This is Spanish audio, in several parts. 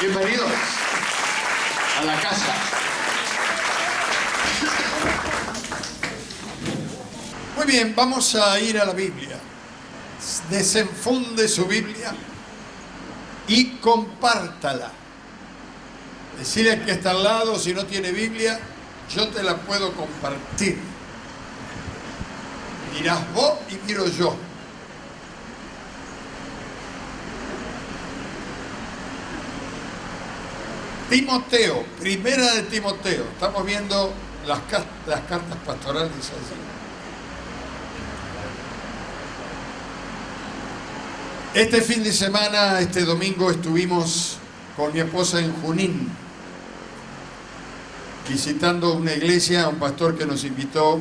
Bienvenidos a la casa. Muy bien, vamos a ir a la Biblia. Desenfunde su Biblia y compártala. Decirle al que está al lado, si no tiene Biblia, yo te la puedo compartir. Mirás vos y miro yo. Timoteo, primera de Timoteo. Estamos viendo las cartas pastorales allí. Este fin de semana, este domingo, estuvimos con mi esposa en Junín, visitando una iglesia, un pastor que nos invitó,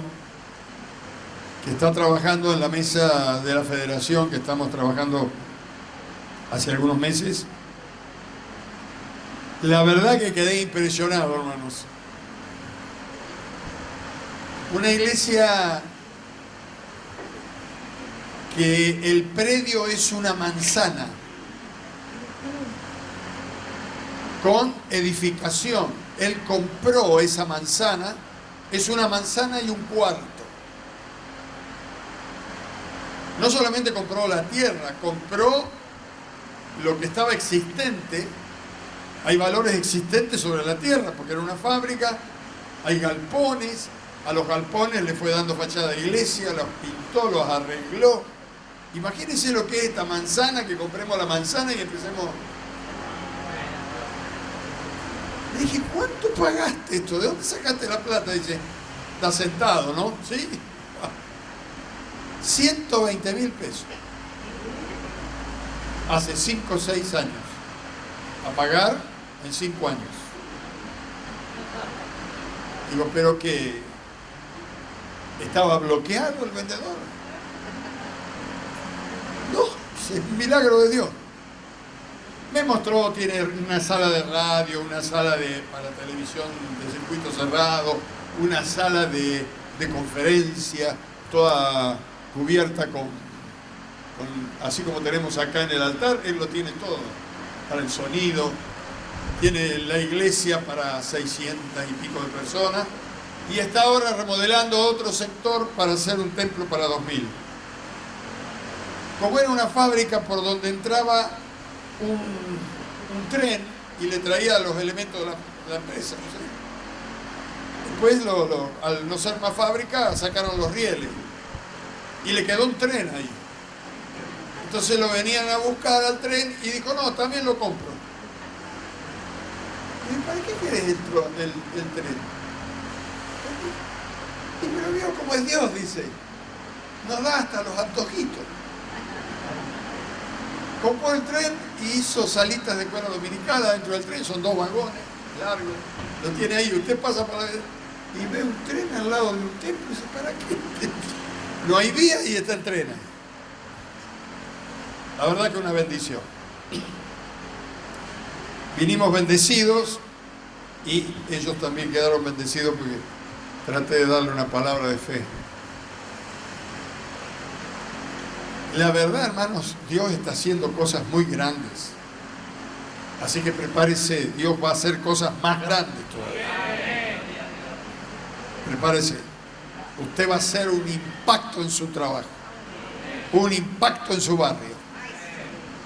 que está trabajando en la mesa de la federación, que estamos trabajando hace algunos meses. La verdad que quedé impresionado, hermanos. Una iglesia que el predio es una manzana con edificación. Él compró esa manzana, es una manzana y un cuarto. No solamente compró la tierra, compró lo que estaba existente. Hay valores existentes sobre la tierra, porque era una fábrica, hay galpones, a los galpones le fue dando fachada de iglesia, los pintó, los arregló. Imagínense lo que es esta manzana, que compremos la manzana y empecemos. Le dije, ¿cuánto pagaste esto? ¿De dónde sacaste la plata? Dice, está sentado, ¿no? Sí. 120.000 pesos. Hace 5 o 6 años. A pagar en 5 años. Digo, pero que estaba bloqueado el vendedor. No, es un milagro de Dios. Me mostró, tiene una sala de radio, una sala para televisión de circuito cerrado, una sala de conferencia, toda cubierta con, así como tenemos acá en el altar, él lo tiene todo, para el sonido. Tiene la iglesia para 600 y pico de personas y está ahora remodelando otro sector para hacer un templo para 2000. Como era una fábrica por donde entraba un tren y le traía los elementos de la empresa, ¿no? Después, al no ser más fábrica, sacaron los rieles y le quedó un tren ahí. Entonces lo venían a buscar al tren y dijo, no, también lo compro. Y ¿para qué quieres el tren? Y pero vio cómo es Dios, dice. Nos da hasta los antojitos. Compró el tren y hizo salitas de cuero dominical dentro del tren. Son 2 vagones largos. Lo tiene ahí. Usted pasa por ahí y ve un tren al lado de un templo y dice, ¿para qué? No hay vía y está el tren ahí. La verdad que una bendición. Vinimos bendecidos y ellos también quedaron bendecidos porque traté de darle una palabra de fe. La verdad, hermanos, Dios está haciendo cosas muy grandes. Así que prepárese, Dios va a hacer cosas más grandes todavía. Prepárese. Usted va a hacer un impacto en su trabajo, un impacto en su barrio,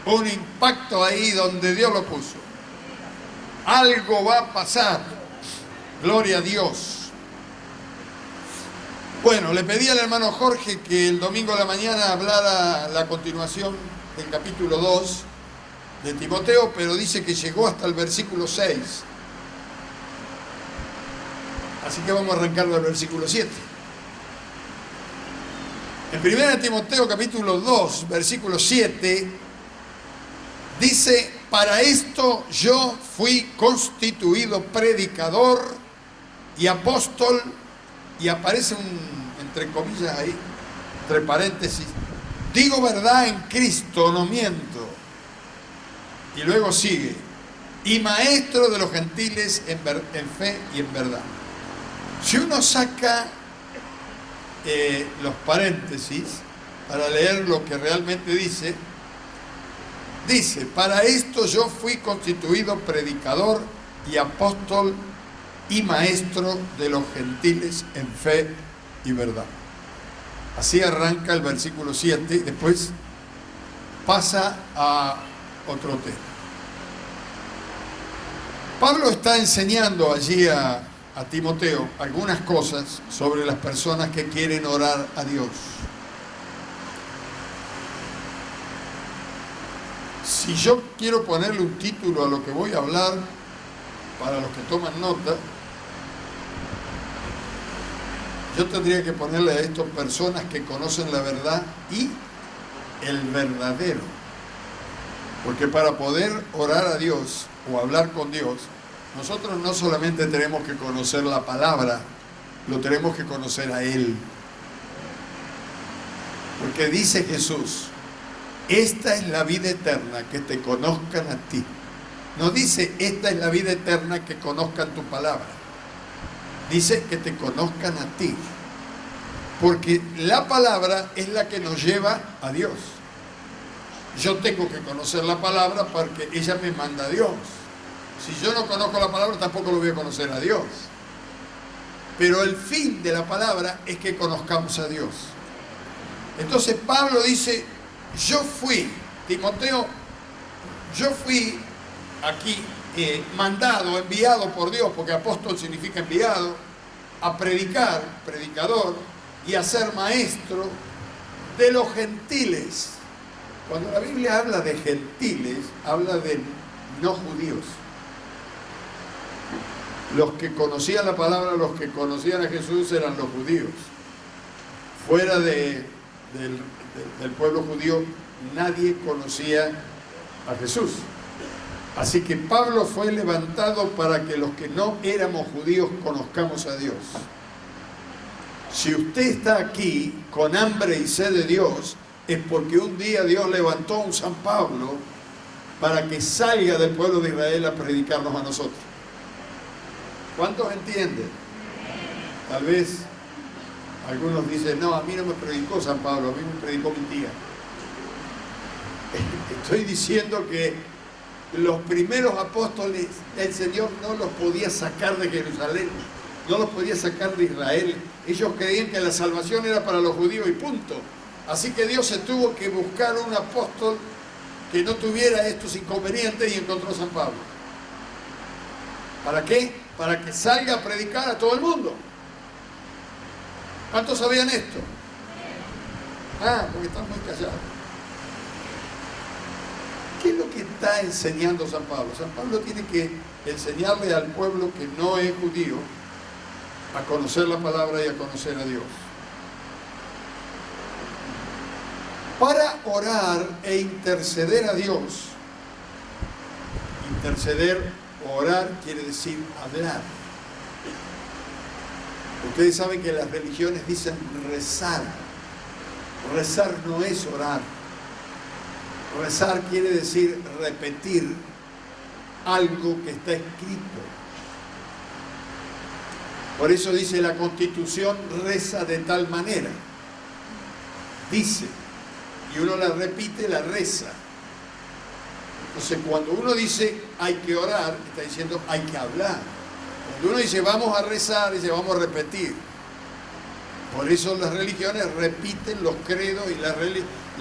un impacto ahí donde Dios lo puso. Algo va a pasar. Gloria a Dios. Bueno, le pedí al hermano Jorge que el domingo a la mañana hablara la continuación del capítulo 2 de Timoteo, pero dice que llegó hasta el versículo 6. Así que vamos a arrancar del versículo 7. En 1 Timoteo capítulo 2, versículo 7, dice, para esto yo fui constituido predicador y apóstol, y aparece entre comillas ahí, entre paréntesis, digo verdad en Cristo, no miento. Y luego sigue, y maestro de los gentiles en fe y en verdad. Si uno saca los paréntesis para leer lo que realmente dice, Dice, para esto yo fui constituido predicador y apóstol y maestro de los gentiles en fe y verdad. Así arranca el versículo 7 y después pasa a otro tema. Pablo está enseñando allí a Timoteo algunas cosas sobre las personas que quieren orar a Dios. Si yo quiero ponerle un título a lo que voy a hablar, para los que toman nota, yo tendría que ponerle a esto personas que conocen la verdad y el verdadero. Porque para poder orar a Dios o hablar con Dios, nosotros no solamente tenemos que conocer la palabra, lo tenemos que conocer a Él. Porque dice Jesús, esta es la vida eterna, que te conozcan a ti. No dice, esta es la vida eterna, que conozcan tu palabra. Dice que te conozcan a ti. Porque la palabra es la que nos lleva a Dios. Yo tengo que conocer la palabra porque ella me manda a Dios. Si yo no conozco la palabra, tampoco lo voy a conocer a Dios. Pero el fin de la palabra es que conozcamos a Dios. Entonces Pablo dice, yo fui, Timoteo, yo fui aquí mandado, enviado por Dios, porque apóstol significa enviado, a predicar, predicador, y a ser maestro de los gentiles. Cuando la Biblia habla de gentiles, habla de no judíos. Los que conocían la palabra, los que conocían a Jesús eran los judíos. Fuera del pueblo judío, nadie conocía a Jesús. Así que Pablo fue levantado para que los que no éramos judíos conozcamos a Dios. Si usted está aquí con hambre y sed de Dios, es porque un día Dios levantó a un San Pablo para que salga del pueblo de Israel a predicarnos a nosotros. ¿Cuántos entienden? Tal vez algunos dicen, no, a mí no me predicó San Pablo, a mí me predicó mi tía. Estoy diciendo que los primeros apóstoles, el Señor no los podía sacar de Jerusalén, no los podía sacar de Israel. Ellos creían que la salvación era para los judíos y punto. Así que Dios se tuvo que buscar un apóstol que no tuviera estos inconvenientes y encontró a San Pablo. ¿Para qué? Para que salga a predicar a todo el mundo. ¿Cuántos sabían esto? Porque están muy callados. ¿Qué es lo que está enseñando San Pablo? San Pablo tiene que enseñarle al pueblo que no es judío a conocer la palabra y a conocer a Dios. Para orar e interceder a Dios, interceder o orar quiere decir hablar. Ustedes saben que las religiones dicen rezar. Rezar no es orar. Rezar quiere decir repetir algo que está escrito. Por eso dice la Constitución, reza de tal manera. Dice, y uno la repite, la reza. Entonces cuando uno dice hay que orar, está diciendo hay que hablar. Cuando uno dice vamos a rezar, dice vamos a repetir. Por eso las religiones repiten los credos y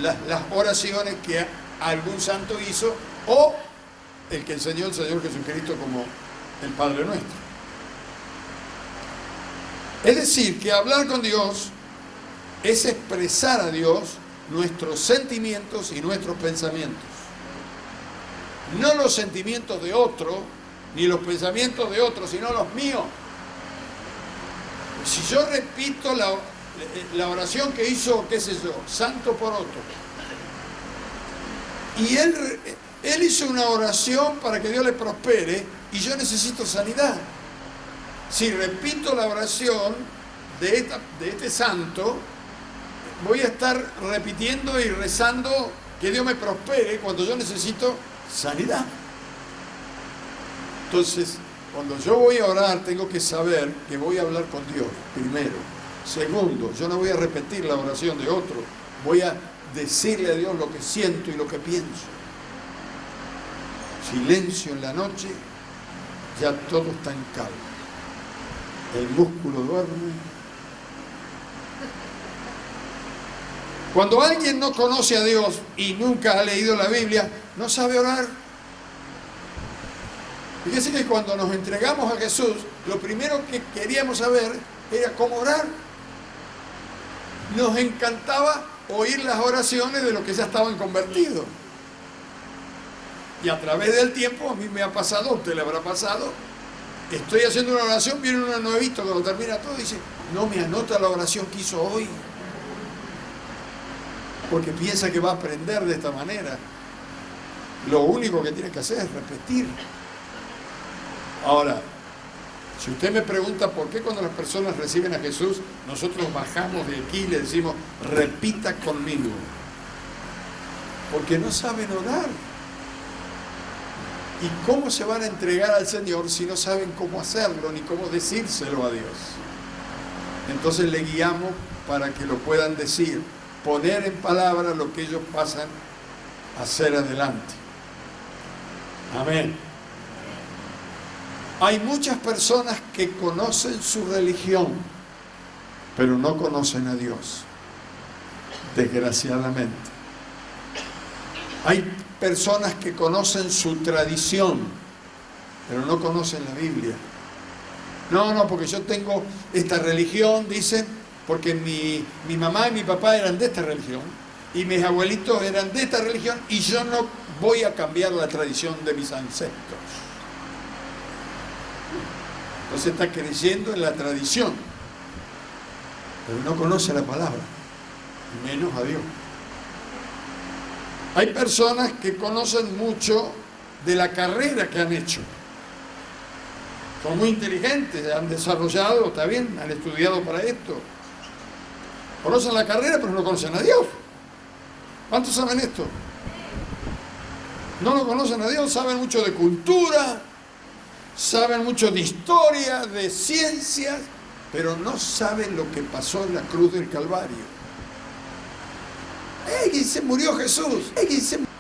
las oraciones que algún santo hizo o el que enseñó el Señor Jesucristo como el Padre Nuestro. Es decir, que hablar con Dios es expresar a Dios nuestros sentimientos y nuestros pensamientos. No los sentimientos de otro, ni los pensamientos de otro, sino los míos. Si yo repito la oración que hizo, qué sé yo, Santo Poroto, y él hizo una oración para que Dios le prospere, y yo necesito sanidad. Si repito la oración de este santo, voy a estar repitiendo y rezando que Dios me prospere cuando yo necesito sanidad. Entonces, cuando yo voy a orar, tengo que saber que voy a hablar con Dios, primero. Segundo, yo no voy a repetir la oración de otro, voy a decirle a Dios lo que siento y lo que pienso. silencio en la noche, ya todo está en calma. El músculo duerme. Cuando alguien no conoce a Dios y nunca ha leído la Biblia, no sabe orar. Fíjense que cuando nos entregamos a Jesús, lo primero que queríamos saber era cómo orar. Nos encantaba oír las oraciones de los que ya estaban convertidos. Y a través del tiempo, a mí me ha pasado, a usted le habrá pasado, estoy haciendo una oración, viene uno nuevito que lo termina todo y dice, no me anota la oración que hizo hoy. Porque piensa que va a aprender de esta manera. Lo único que tiene que hacer es repetir. Ahora, si usted me pregunta por qué cuando las personas reciben a Jesús, nosotros bajamos de aquí y le decimos, repita conmigo. Porque no saben orar. ¿Y cómo se van a entregar al Señor si no saben cómo hacerlo ni cómo decírselo a Dios? Entonces le guiamos para que lo puedan decir, poner en palabras lo que ellos pasan a hacer adelante. Amén. Hay muchas personas que conocen su religión, pero no conocen a Dios, desgraciadamente. Hay personas que conocen su tradición, pero no conocen la Biblia. No, porque yo tengo esta religión, dicen, porque mi mamá y mi papá eran de esta religión, y mis abuelitos eran de esta religión, y yo no voy a cambiar la tradición de mis ancestros. Entonces está creyendo en la tradición, pero no conoce la palabra, menos a Dios. Hay personas que conocen mucho de la carrera que han hecho. Son muy inteligentes, han desarrollado, está bien, han estudiado para esto. Conocen la carrera, pero no conocen a Dios. ¿Cuántos saben esto? No lo conocen a Dios, saben mucho de cultura, saben mucho de historia, de ciencias, pero no saben lo que pasó en la cruz del Calvario. ¡Ey, se murió Jesús!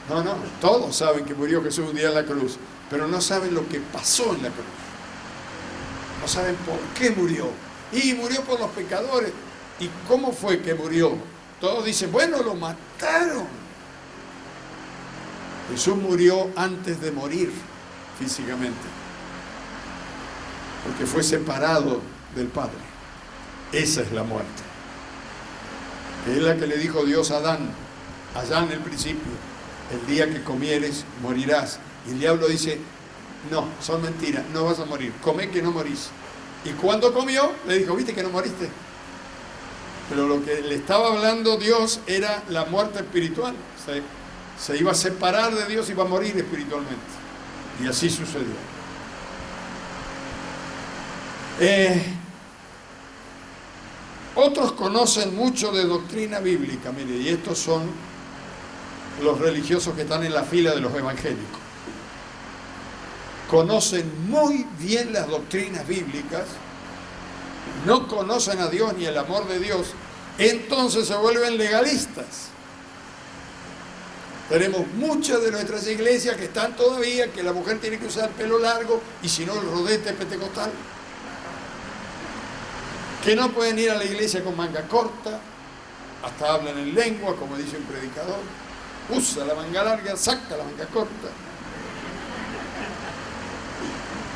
No, todos saben que murió Jesús un día en la cruz, pero no saben lo que pasó en la cruz. No saben por qué murió. Y murió por los pecadores. ¿Y cómo fue que murió? Todos dicen, bueno, lo mataron. Jesús murió antes de morir físicamente, porque fue separado del Padre. Esa es la muerte. Es la que le dijo Dios a Adán, allá en el principio, el día que comieres, morirás. Y el diablo dice, no, son mentiras, no vas a morir, come que no morís. Y cuando comió, le dijo, ¿viste que no moriste? Pero lo que le estaba hablando Dios era la muerte espiritual. Se iba a separar de Dios y iba a morir espiritualmente. Y así sucedió. Otros conocen mucho de doctrina bíblica, mire, y estos son los religiosos que están en la fila de los evangélicos. Conocen muy bien las doctrinas bíblicas, no conocen a Dios ni el amor de Dios, entonces se vuelven legalistas. Tenemos muchas de nuestras iglesias que están todavía, que la mujer tiene que usar pelo largo y si no el rodete pentecostal. Que no pueden ir a la iglesia con manga corta, hasta hablan en lengua, como dice un predicador. Usa la manga larga, saca la manga corta.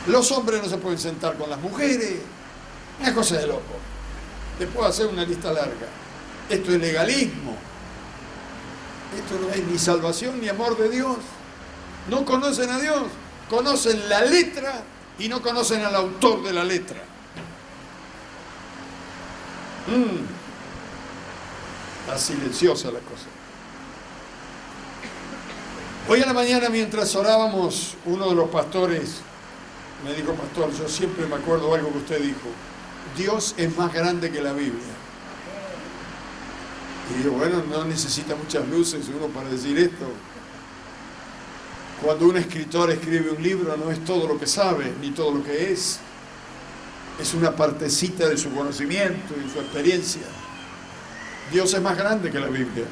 Los hombres no se pueden sentar con las mujeres. Una cosa de loco. Te puedo hacer una lista larga. Esto es legalismo. Esto no es ni salvación ni amor de Dios. No conocen a Dios. Conocen la letra y no conocen al autor de la letra. Está silenciosa la cosa. Hoy a la mañana, mientras orábamos, uno de los pastores me dijo, pastor, yo siempre me acuerdo algo que usted dijo, Dios es más grande que la Biblia. Y digo, bueno, no necesita muchas luces uno para decir esto. Cuando un escritor escribe un libro, no es todo lo que sabe, ni todo lo que es. Es una partecita de su conocimiento y su experiencia. Dios es más grande que la Biblia.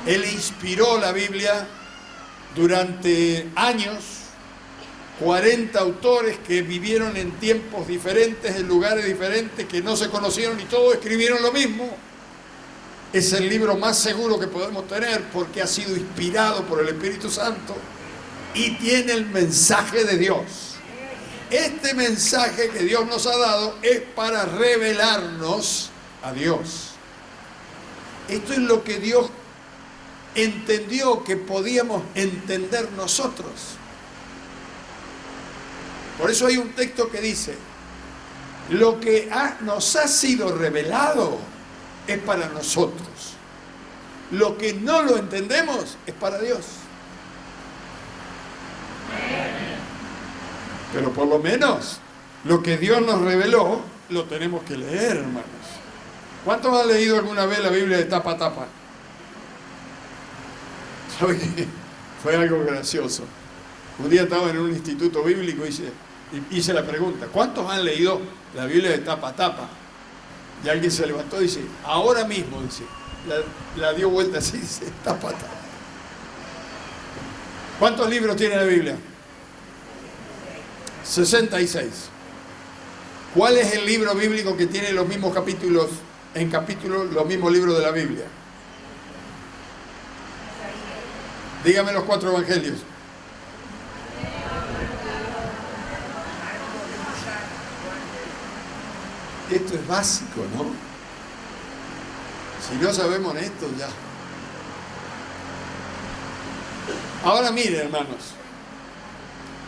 Él inspiró la Biblia durante años, 40 autores que vivieron en tiempos diferentes, en lugares diferentes, que no se conocieron y todos escribieron lo mismo. Es el libro más seguro que podemos tener porque ha sido inspirado por el Espíritu Santo y tiene el mensaje de Dios. Este mensaje que Dios nos ha dado es para revelarnos a Dios. Esto es lo que Dios entendió que podíamos entender nosotros. Por eso hay un texto que dice, lo que nos ha sido revelado es para nosotros. Lo que no lo entendemos es para Dios. Pero por lo menos lo que Dios nos reveló lo tenemos que leer, hermanos. ¿Cuántos han leído alguna vez la Biblia de tapa a tapa? ¿Sabe qué? Fue algo gracioso. Un día estaba en un instituto bíblico y hice la pregunta, ¿cuántos han leído la Biblia de tapa a tapa? Y alguien se levantó y dice, ahora mismo, dice, la dio vuelta así, dice, tapa a tapa. ¿Cuántos libros tiene la Biblia? 66. ¿Cuál es el libro bíblico que tiene los mismos capítulos, los mismos libros de la Biblia? Dígame los 4 evangelios. Esto es básico, ¿no? Si no sabemos esto, ya. Ahora mire, hermanos,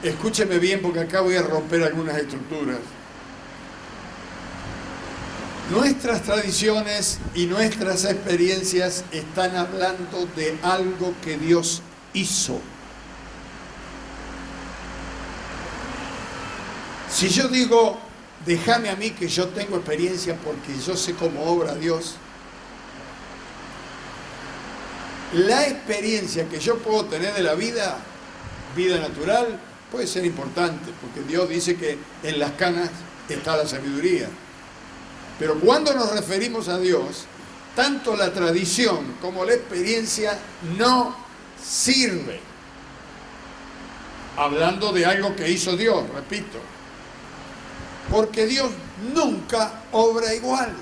escúcheme bien porque acá voy a romper algunas estructuras. Nuestras tradiciones y nuestras experiencias están hablando de algo que Dios hizo. Si yo digo, déjame a mí que yo tengo experiencia porque yo sé cómo obra Dios, la experiencia que yo puedo tener de la vida natural, puede ser importante, porque Dios dice que en las canas está la sabiduría. Pero cuando nos referimos a Dios, tanto la tradición como la experiencia no sirve. Hablando de algo que hizo Dios, repito. Porque Dios nunca obra igual.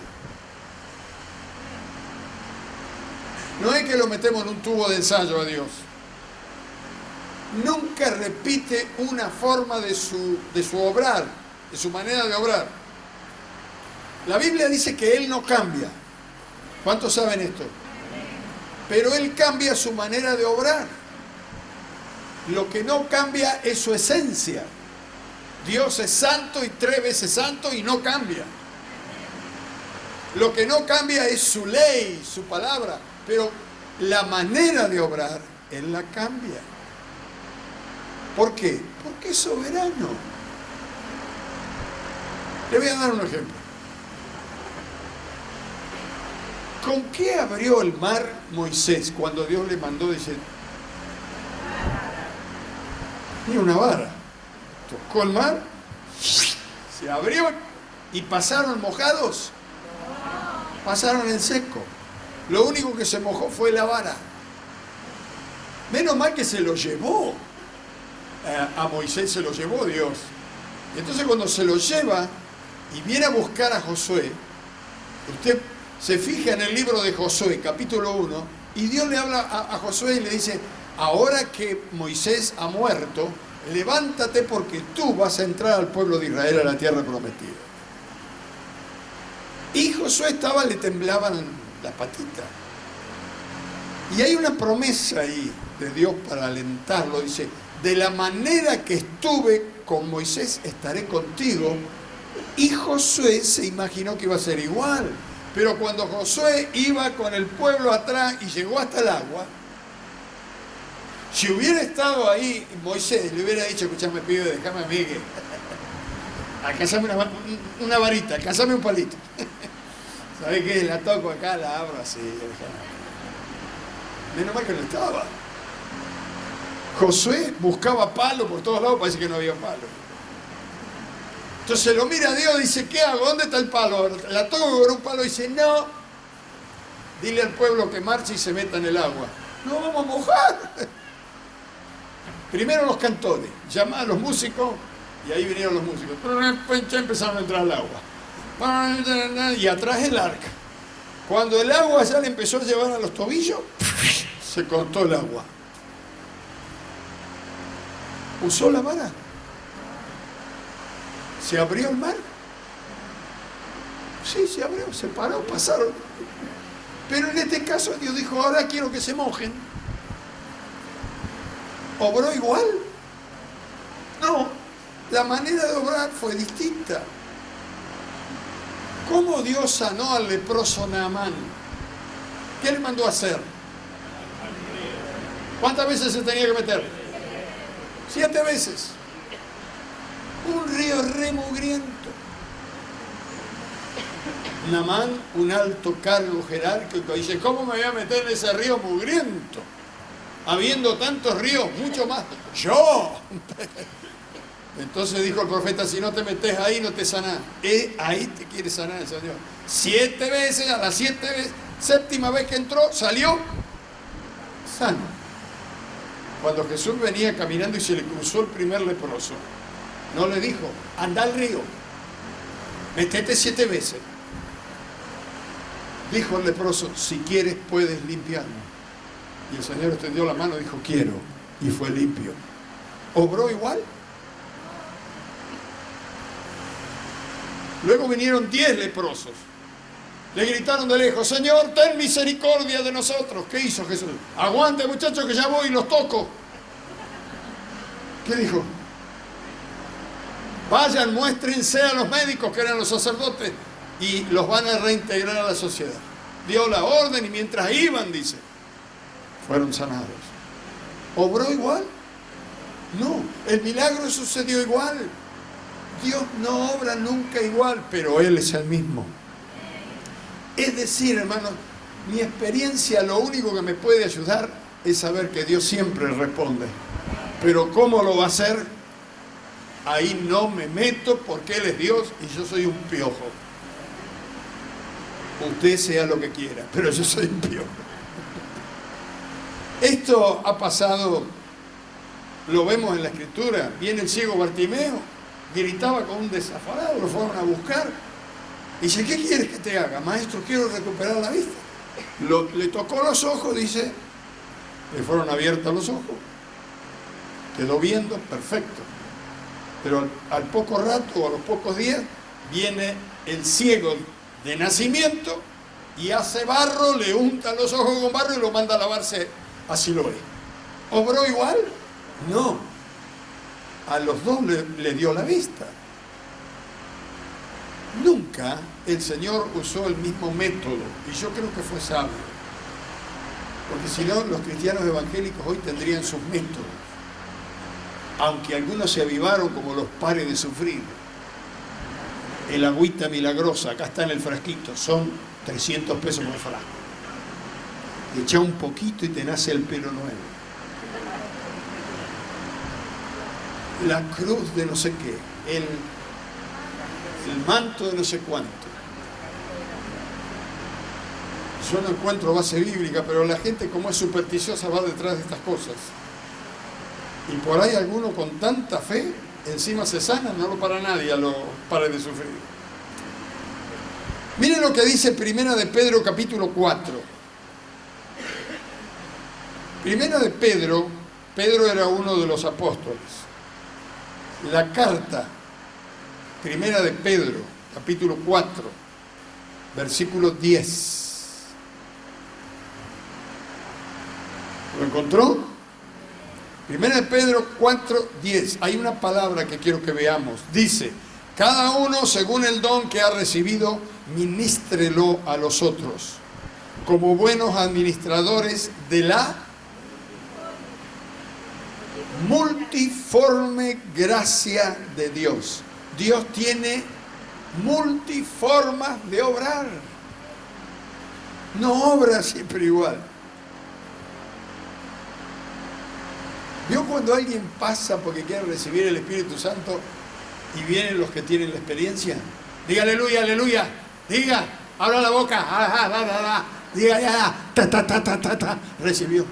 No es que lo metemos en un tubo de ensayo a Dios. Nunca repite una forma de su obrar, de su manera de obrar. La Biblia dice que Él no cambia. ¿Cuántos saben esto? Pero Él cambia su manera de obrar. Lo que no cambia es su esencia. Dios es santo y 3 veces santo y no cambia. Lo que no cambia es su ley, su palabra. Pero la manera de obrar, Él la cambia. ¿Por qué? Porque es soberano. Le voy a dar un ejemplo. ¿Con qué abrió el mar Moisés cuando Dios le mandó? Dice, ni una vara. Tocó el mar, se abrió y pasaron mojados. Pasaron en seco. Lo único que se mojó fue la vara. Menos mal que se lo llevó. A Moisés se lo llevó Dios. Y entonces cuando se lo lleva y viene a buscar a Josué, usted se fija en el libro de Josué, capítulo 1, y Dios le habla a Josué y le dice, ahora que Moisés ha muerto, levántate porque tú vas a entrar al pueblo de Israel a la tierra prometida. Y Josué le temblaban las patitas. Y hay una promesa ahí de Dios para alentarlo, dice, de la manera que estuve con Moisés, estaré contigo. Y Josué se imaginó que iba a ser igual. Pero cuando Josué iba con el pueblo atrás y llegó hasta el agua, si hubiera estado ahí Moisés, le hubiera dicho, escuchame pibe, déjame a mí que alcanzame una varita, alcanzame un palito. ¿Sabés qué? La toco acá, la abro así. Menos mal que no estaba. Josué buscaba palo por todos lados, parece que no había palo. Entonces lo mira a Dios y dice, ¿qué hago? ¿Dónde está el palo? La toco con un palo y dice, no. Dile al pueblo que marche y se meta en el agua. No vamos a mojar. Primero los cantores, llamaban a los músicos, y ahí vinieron los músicos. Ya empezaron a entrar al agua. Y atrás el arca. Cuando el agua ya le empezó a llevar a los tobillos, se cortó el agua. Usó la vara. ¿Se abrió el mar? Sí, se abrió, se paró, pasaron. Pero en este caso Dios dijo, ahora quiero que se mojen. ¿Obró igual? No, la manera de obrar fue distinta. ¿Cómo Dios sanó al leproso Naamán? ¿Qué le mandó a hacer? ¿Cuántas veces se tenía que meter? 7 veces. Un río remugriento. Naamán, un alto cargo jerárquico, dice, ¿cómo me voy a meter en ese río mugriento? Habiendo tantos ríos, mucho más. ¡Yo! Entonces dijo el profeta, si no te metes ahí, no te sanás. Ahí te quiere sanar el Señor. 7 veces, a las 7ª vez que entró, salió sano. Cuando Jesús venía caminando y se le cruzó el primer leproso, no le dijo, anda al río, metete 7 veces. Dijo el leproso, si quieres puedes limpiarme. Y el Señor extendió la mano y dijo, quiero. Y fue limpio. ¿Obró igual? Luego vinieron 10 leprosos. Le gritaron de lejos, Señor, ten misericordia de nosotros. ¿Qué hizo Jesús? Aguante, muchachos, que ya voy y los toco. ¿Qué dijo? Vayan, muéstrense a los médicos, que eran los sacerdotes, y los van a reintegrar a la sociedad. Dio la orden y mientras iban, dice, fueron sanados. ¿Obró igual? No, el milagro sucedió igual. Dios no obra nunca igual, pero Él es el mismo. Es decir, hermanos, mi experiencia lo único que me puede ayudar es saber que Dios siempre responde. Pero ¿cómo lo va a hacer? Ahí no me meto porque Él es Dios y yo soy un piojo. Usted sea lo que quiera, pero yo soy un piojo. Esto ha pasado, lo vemos en la Escritura. Viene el ciego Bartimeo, gritaba con un desaforado, lo fueron a buscar. Dice, ¿qué quieres que te haga? Maestro, quiero recuperar la vista. Le tocó los ojos, dice, le fueron abiertos los ojos. Quedó viendo, perfecto. Pero al poco rato o a los pocos días viene el ciego de nacimiento y hace barro, le unta los ojos con barro y lo manda a lavarse a Siloé. ¿Obró igual? No. A los dos le dio la vista. Nunca el Señor usó el mismo método y yo creo que fue sabio. Porque si no, los cristianos evangélicos hoy tendrían sus métodos. Aunque algunos se avivaron como los pares de sufrir. El agüita milagrosa, acá está en el frasquito, son 300 pesos por frasco. Echa un poquito y te nace el pelo nuevo. La cruz de no sé qué, el manto de no sé cuánto. Yo no encuentro base bíblica, pero la gente como es supersticiosa va detrás de estas cosas. Y por ahí alguno con tanta fe, encima se sana, no lo para nadie a los pares de sufrir. Miren lo que dice Primera de Pedro capítulo 4. Primera de Pedro, Pedro era uno de los apóstoles. La carta, Primera de Pedro, capítulo 4, versículo 10. ¿Lo encontró? Primera de Pedro 4, 10. Hay una palabra que quiero que veamos. Dice, cada uno según el don que ha recibido, ministrelo a los otros, como buenos administradores de la multiforme gracia de Dios. Dios tiene multiformas de obrar. No obra siempre igual. ¿Vio cuando alguien pasa porque quiere recibir el Espíritu Santo y vienen los que tienen la experiencia? Diga aleluya, aleluya. Diga, abra la boca. Diga ya, ta, ta, ta, ta, ta, ta. Recibió.